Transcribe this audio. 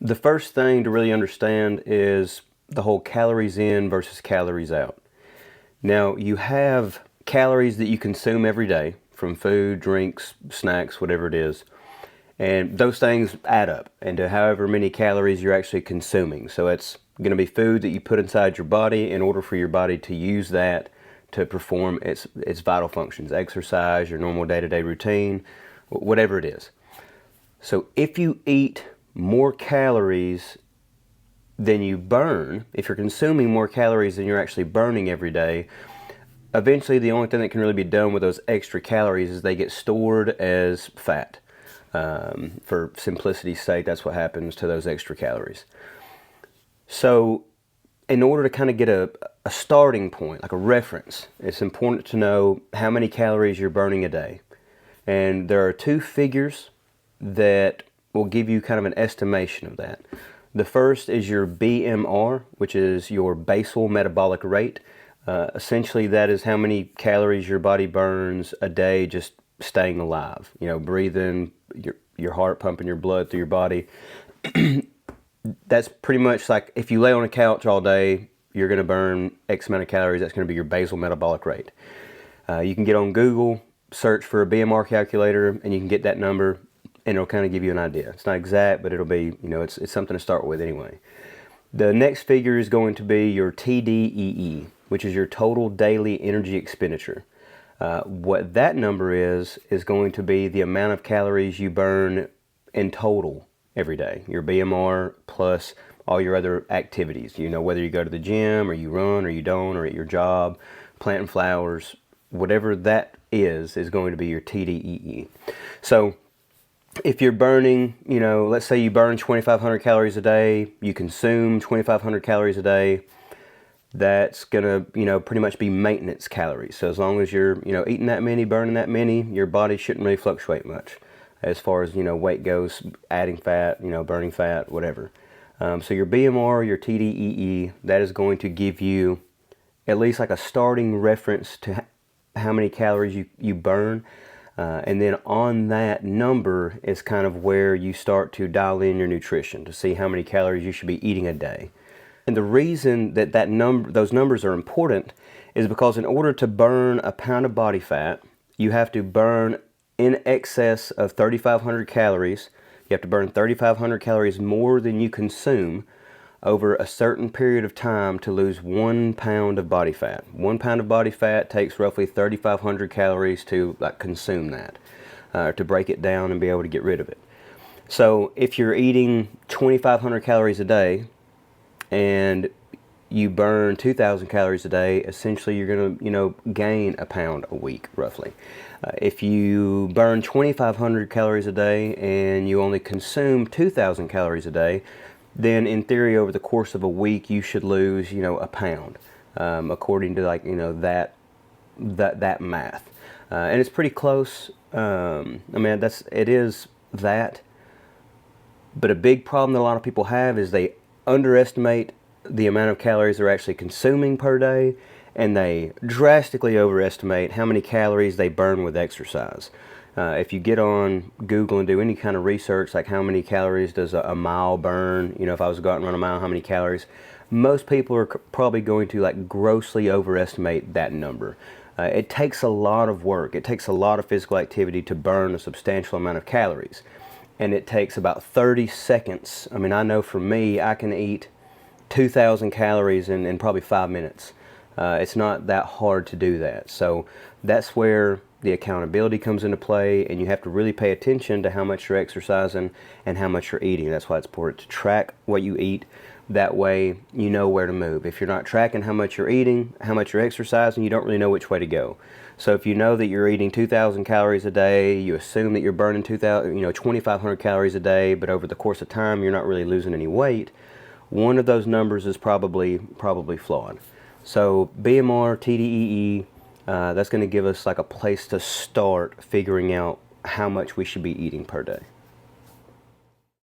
The first thing to really understand is the whole calories in versus calories out. Now, you have calories that you consume every day from food, drinks, snacks, whatever it is. And those things add up into however many calories you're actually consuming. So it's going to be food that you put inside your body in order for your body to use that to perform its vital functions, exercise, your normal day-to-day routine, whatever it is. So if you eat more calories than you burn, if you're consuming more calories than you're actually burning every day, eventually the only thing that can really be done with those extra calories is they get stored as fat. For simplicity's sake, that's what happens to those extra calories. So in order to kind of get a starting point, like a reference, it's important to know how many calories you're burning a day. And there are two figures that will give you kind of an estimation of that. The first is your BMR, which is your basal metabolic rate. Essentially, that is how many calories your body burns a day just staying alive. You know, breathing, your heart pumping your blood through your body. That's pretty much like if you lay on a couch all day, you're going to burn X amount of calories. That's going to be your basal metabolic rate. You can get on Google, search for a BMR calculator, and you can get that number, and it'll kind of give you an idea. It's not exact, but it'll be, you know, it's something to start with anyway. The next figure is going to be your TDEE, which is your total daily energy expenditure. What that number is going to be the amount of calories you burn in total every day. Your BMR plus all your other activities. You know, whether you go to the gym or you run or you don't, or at your job, planting flowers, whatever that is going to be your TDEE. So if you're burning, you know, let's say you burn 2,500 calories a day, you consume 2,500 calories a day, that's going to, you know, pretty much be maintenance calories. So as long as you're, you know, eating that many, burning that many, your body shouldn't really fluctuate much as far as, you know, weight goes, adding fat, you know, burning fat, whatever. So your BMR, your TDEE, that is going to give you at least like a starting reference to how many calories you burn. And then on that number is kind of where you start to dial in your nutrition to see how many calories you should be eating a day. And the reason that those numbers are important is because in order to burn a pound of body fat, you have to burn in excess of 3,500 calories. You have to burn 3,500 calories more than you consume over a certain period of time to lose 1 pound of body fat. 1 pound of body fat takes roughly 3,500 calories to consume that, to break it down and be able to get rid of it. So if you're eating 2,500 calories a day and you burn 2,000 calories a day, essentially you're going to, you know, gain a pound a week roughly. If you burn 2,500 calories a day and you only consume 2,000 calories a day, then in theory over the course of a week you should lose, you know, a pound, according to, like, you know, that math. And it's pretty close. I mean, it is that. But a big problem that a lot of people have is they underestimate the amount of calories they're actually consuming per day, and they drastically overestimate how many calories they burn with exercise. If you get on Google and do any kind of research, like how many calories does a mile burn, you know, if I was to go out and run a mile, how many calories, most people are probably going to like grossly overestimate that number. It takes a lot of work. It takes a lot of physical activity to burn a substantial amount of calories. And it takes about 30 seconds. I mean, I know for me, I can eat 2,000 calories in probably 5 minutes. It's not that hard to do that. So that's where the accountability comes into play, and you have to really pay attention to how much you're exercising and how much you're eating. That's why it's important to track what you eat. That way you know where to move. If you're not tracking how much you're eating, how much you're exercising, you don't really know which way to go. So if you know that you're eating 2,000 calories a day, you assume that you're burning 2,500 calories a day, but over the course of time you're not really losing any weight, one of those numbers is probably flawed. So BMR, TDEE, that's going to give us like a place to start figuring out how much we should be eating per day.